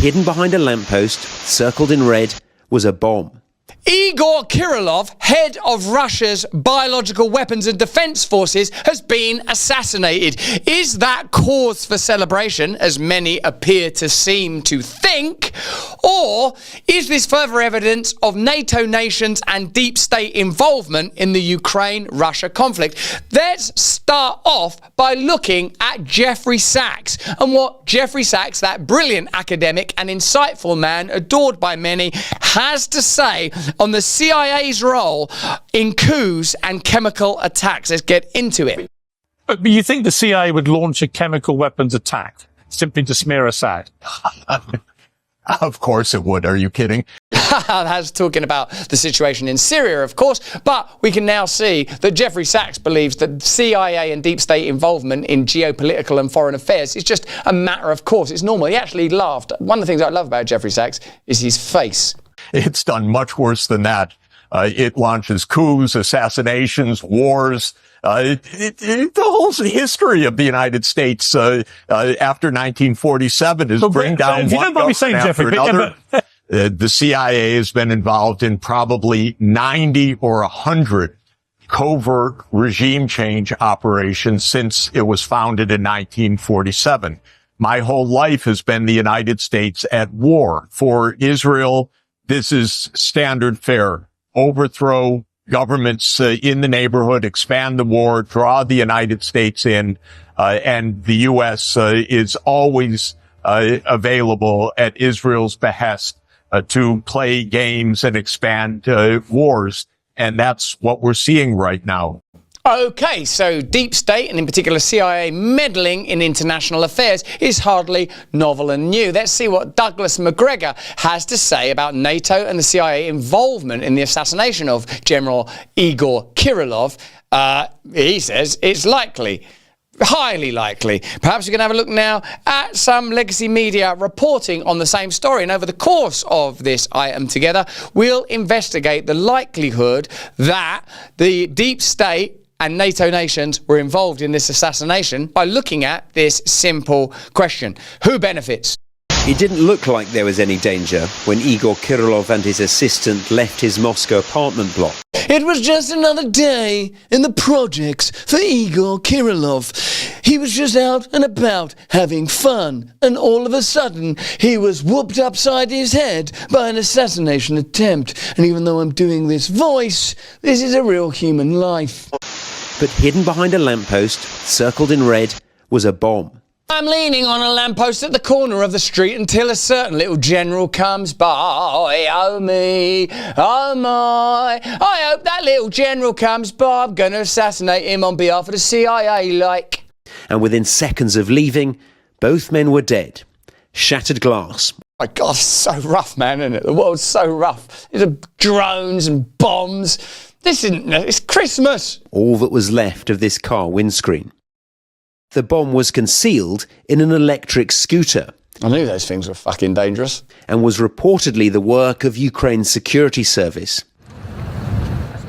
hidden behind a lamppost, circled in red, was a bomb. Igor Kirillov, head of Russia's biological weapons and defense forces, has been assassinated. Is that cause for celebration, as many appear to seem to think? Or is this further evidence of NATO nations and deep state involvement in the Ukraine-Russia conflict? Let's start off by looking at Jeffrey Sachs and what Jeffrey Sachs, that brilliant academic and insightful man adored by many, has to say on the CIA's role in coups and chemical attacks. Let's get into it. But you think the CIA would launch a chemical weapons attack simply to smear Assad? Of course it would. Are you kidding? That's talking about the situation in Syria, of course, but we can now see that Jeffrey Sachs believes that CIA and deep state involvement in geopolitical and foreign affairs is just a matter of course. It's normal. He actually laughed. One of the things I love about Jeffrey Sachs is his face. It's done much worse than that. It launches coups, assassinations, wars. The whole history of the United States after 1947 is bring down one government after another. The CIA has been involved in probably 90 or 100 covert regime change operations since it was founded in 1947. My whole life has been the United States at war. For Israel, this is standard fare. Overthrow governments in the neighborhood, expand the war, draw the United States in, and the U.S. Is always available at Israel's behest to play games and expand wars. And that's what we're seeing right now. Okay, so deep state, and in particular CIA, meddling in international affairs is hardly novel and new. Let's see what Douglas McGregor has to say about NATO and the CIA involvement in the assassination of General Igor Kirillov. He says it's likely. Highly likely. Perhaps we can have a look now at some legacy media reporting on the same story. And over the course of this item together, we'll investigate the likelihood that the deep state and NATO nations were involved in this assassination by looking at this simple question. Who benefits? It didn't look like there was any danger when Igor Kirillov and his assistant left his Moscow apartment block. It was just another day in the projects for Igor Kirillov. He was just out and about having fun, and all of a sudden he was whooped upside his head by an assassination attempt. And even though I'm doing this voice, this is a real human life. But hidden behind a lamppost, circled in red, was a bomb. I'm leaning on a lamppost at the corner of the street until a certain little general comes by. Oh me, oh my. I hope that little general comes by. I'm going to assassinate him on behalf of the CIA, like. And within seconds of leaving, both men were dead. Shattered glass. My God, it's so rough, man, isn't it? The world's so rough. There's drones and bombs. It's Christmas. All that was left of this car windscreen. The bomb was concealed in an electric scooter. I knew those things were fucking dangerous. And was reportedly the work of Ukraine's security service.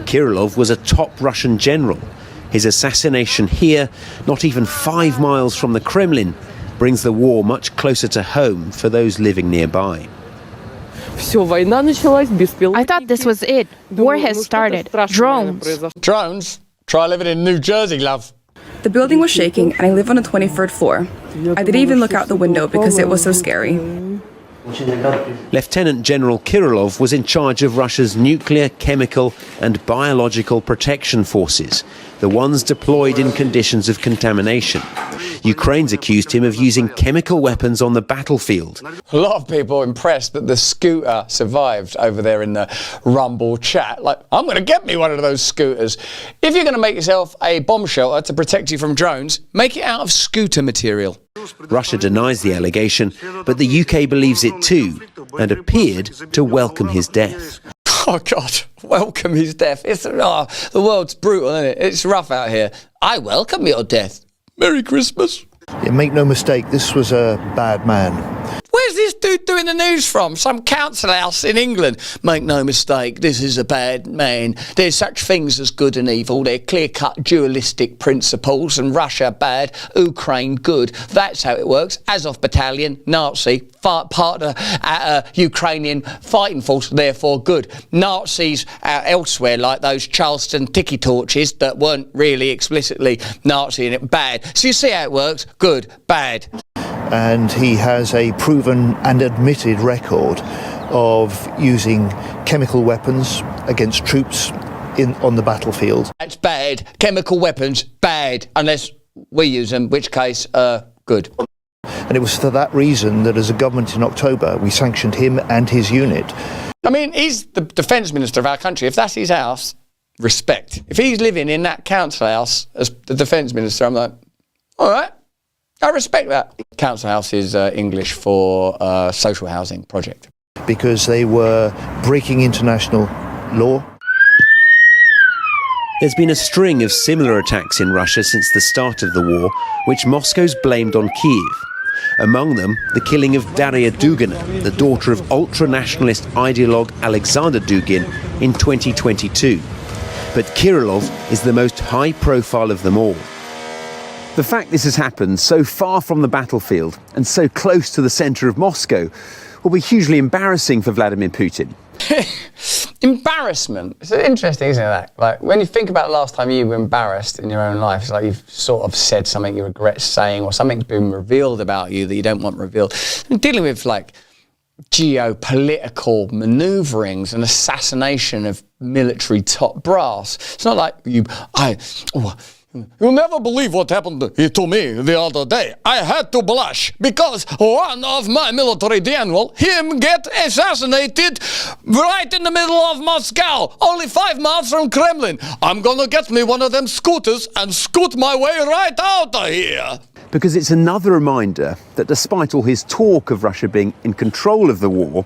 Kirillov was a top Russian general. His assassination here, not even 5 miles from the Kremlin, brings the war much closer to home for those living nearby. I thought this was it. War has started. Drones. Drones? Try living in New Jersey, love. The building was shaking, and I live on the 23rd floor. I didn't even look out the window because it was so scary. Lieutenant General Kirillov was in charge of Russia's nuclear, chemical and biological protection forces, the ones deployed in conditions of contamination. Ukraine's accused him of using chemical weapons on the battlefield. A lot of people impressed that the scooter survived over there in the Rumble chat. Like, I'm going to get me one of those scooters. If you're going to make yourself a bomb shelter to protect you from drones, make it out of scooter material. Russia denies the allegation, but the UK believes it too, and appeared to welcome his death. Oh, God, welcome his death. The world's brutal, isn't it? It's rough out here. I welcome your death. Merry Christmas. Yeah, make no mistake, this was a bad man. Where's this dude doing the news from? Some council house in England. Make no mistake, this is a bad man. There's such things as good and evil. They're clear-cut dualistic principles, and Russia bad, Ukraine good. That's how it works. Azov Battalion, Nazi, part of the Ukrainian fighting force, therefore good. Nazis elsewhere, like those Charleston tiki torches that weren't really explicitly Nazi and it bad. So you see how it works? Good, bad. And he has a proven and admitted record of using chemical weapons against troops on the battlefield. That's bad. Chemical weapons, bad. Unless we use them, in which case, good. And it was for that reason that as a government in October, we sanctioned him and his unit. I mean, he's the defence minister of our country. If that's his house, respect. If he's living in that council house as the defence minister, I'm like, all right. I respect that. Council house is English for social housing project. Because they were breaking international law. There's been a string of similar attacks in Russia since the start of the war, which Moscow's blamed on Kyiv. Among them, the killing of Daria Dugina, the daughter of ultra-nationalist ideologue Alexander Dugin, in 2022. But Kirillov is the most high-profile of them all. The fact this has happened so far from the battlefield and so close to the centre of Moscow will be hugely embarrassing for Vladimir Putin. Embarrassment. It's interesting, isn't it, that? Like, when you think about the last time you were embarrassed in your own life, it's like you've sort of said something you regret saying, or something's been revealed about you that you don't want revealed. And dealing with, like, geopolitical manoeuvrings and assassination of military top brass. It's not like you'll never believe what happened to me the other day. I had to blush because one of my military general, him get assassinated right in the middle of Moscow, only 5 miles from Kremlin. I'm gonna get me one of them scooters and scoot my way right out of here. Because it's another reminder that despite all his talk of Russia being in control of the war,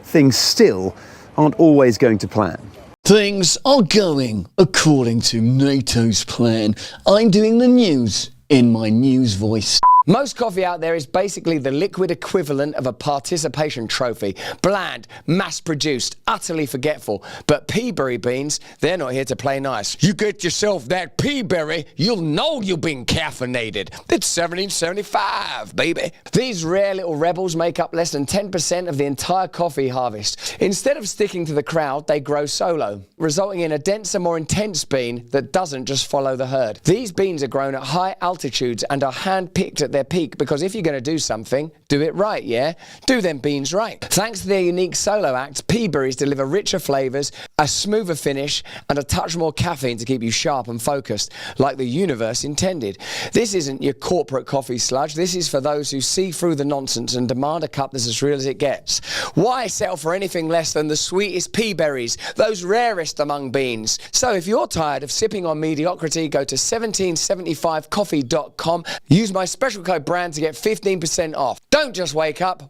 things still aren't always going to plan. Things are going according to NATO's plan. I'm doing the news in my news voice. Most coffee out there is basically the liquid equivalent of a participation trophy. Bland, mass-produced, utterly forgetful. But peaberry beans, they're not here to play nice. You get yourself that peaberry, you'll know you've been caffeinated. It's 1775, baby. These rare little rebels make up less than 10% of the entire coffee harvest. Instead of sticking to the crowd, they grow solo, resulting in a denser, more intense bean that doesn't just follow the herd. These beans are grown at high altitudes and are hand-picked at their peak, because if you're going to do something, do it right, yeah? Do them beans right. Thanks to their unique solo act, pea berries deliver richer flavours, a smoother finish, and a touch more caffeine to keep you sharp and focused, like the universe intended. This isn't your corporate coffee sludge. This is for those who see through the nonsense and demand a cup that's as real as it gets. Why settle for anything less than the sweetest pea berries, those rarest among beans? So if you're tired of sipping on mediocrity, go to 1775coffee.com. Use my special code BRAND to get 15% off. Don't just wake up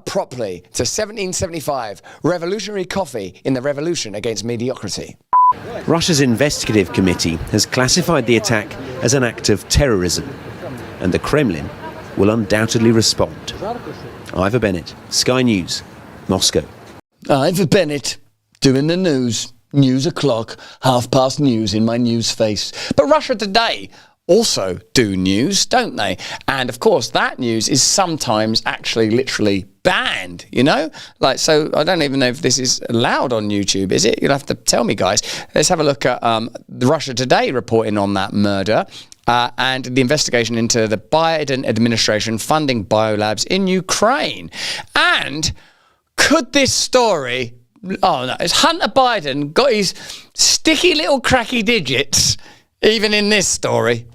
properly to 1775. Revolutionary coffee in the revolution against mediocrity. Russia's investigative committee has classified the attack as an act of terrorism, and the Kremlin will undoubtedly respond. Ivor Bennett, Sky News, Moscow. Ivor Bennett, doing the news. News o'clock, 1:30 news in my news face. But Russia Today also do news, don't they? And of course that news is sometimes actually literally banned, you know? Like, so I don't even know if this is allowed on YouTube, is it? You'll have to tell me, guys. Let's have a look at the Russia Today reporting on that murder and the investigation into the Biden administration funding biolabs in Ukraine. And could this story... Oh no, it's Hunter Biden got his sticky little cracky digits even in this story.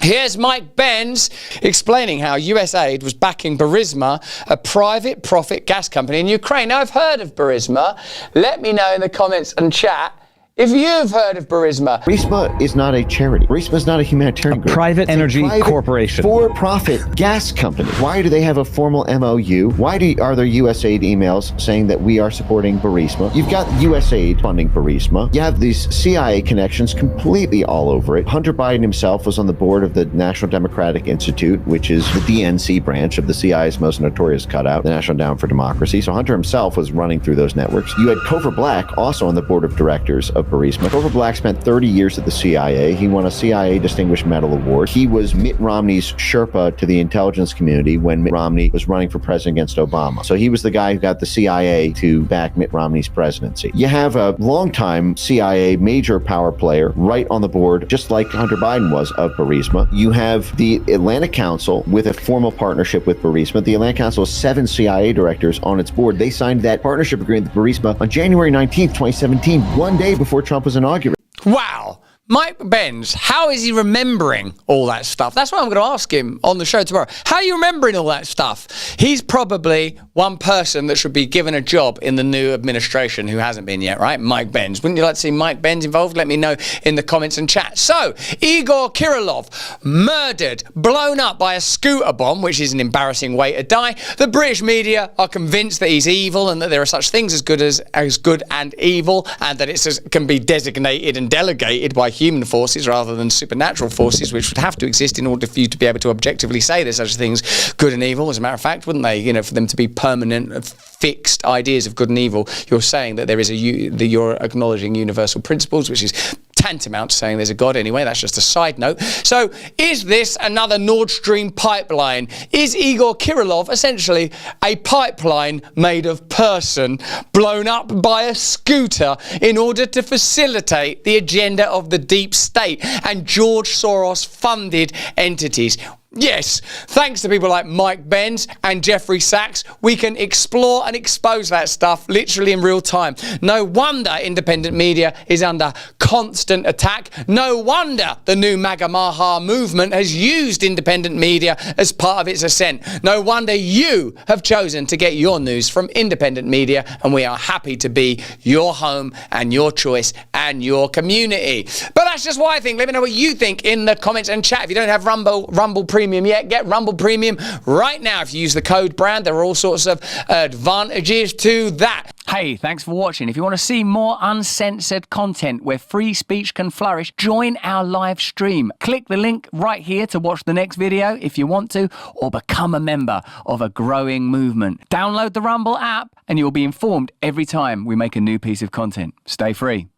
Here's Mike Benz explaining how US aid was backing Burisma, a private profit gas company in Ukraine. Now, I've heard of Burisma. Let me know in the comments and chat if you've heard of Burisma. Burisma is not a charity. Burisma is not a humanitarian group. Private energy corporation. For-profit gas company. Why do they have a formal MOU? Why are there USAID emails saying that we are supporting Burisma? You've got USAID funding Burisma. You have these CIA connections completely all over it. Hunter Biden himself was on the board of the National Democratic Institute, which is the DNC branch of the CIA's most notorious cutout, the National Endowment for Democracy. So Hunter himself was running through those networks. You had Cover Black also on the board of directors of Burisma. Cover Black spent 30 years at the CIA. He won a CIA Distinguished Medal Award. He was Mitt Romney's Sherpa to the intelligence community when Mitt Romney was running for president against Obama. So he was the guy who got the CIA to back Mitt Romney's presidency. You have a longtime CIA major power player right on the board, just like Hunter Biden was, of Burisma. You have the Atlantic Council with a formal partnership with Burisma. The Atlantic Council has 7 CIA directors on its board. They signed that partnership agreement with Burisma on January 19th, 2017, one day before Trump was inaugurated. Wow. Mike Benz, how is he remembering all that stuff? That's what I'm going to ask him on the show tomorrow. How are you remembering all that stuff? He's probably one person that should be given a job in the new administration who hasn't been yet, right? Mike Benz. Wouldn't you like to see Mike Benz involved? Let me know in the comments and chat. So, Igor Kirillov, murdered, blown up by a scooter bomb, which is an embarrassing way to die. The British media are convinced that he's evil and that there are such things as good and evil, and that it can be designated and delegated by human forces rather than supernatural forces, which would have to exist in order for you to be able to objectively say there's such things good and evil, as a matter of fact, wouldn't they? You know, for them to be permanent, fixed ideas of good and evil, you're saying that there is you're acknowledging universal principles, which is tantamount to saying there's a God anyway. That's just a side note. So is this another Nord Stream pipeline? Is Igor Kirillov essentially a pipeline made of person blown up by a scooter in order to facilitate the agenda of the deep state and George Soros funded entities? Yes, thanks to people like Mike Benz and Jeffrey Sachs, we can explore and expose that stuff literally in real time. No wonder independent media is under constant attack. No wonder the new MAGA Maha movement has used independent media as part of its ascent. No wonder you have chosen to get your news from independent media, and we are happy to be your home and your choice and your community. But that's just what I think. Let me know what you think in the comments and chat. If you don't have Rumble Premium yet, get Rumble Premium right now. If you use the code BRAND, there are all sorts of advantages to that. Hey, thanks for watching. If you want to see more uncensored content where free speech can flourish, join our live stream. Click the link right here to watch the next video if you want to, or become a member of a growing movement. Download the Rumble app and you'll be informed every time we make a new piece of content. Stay free.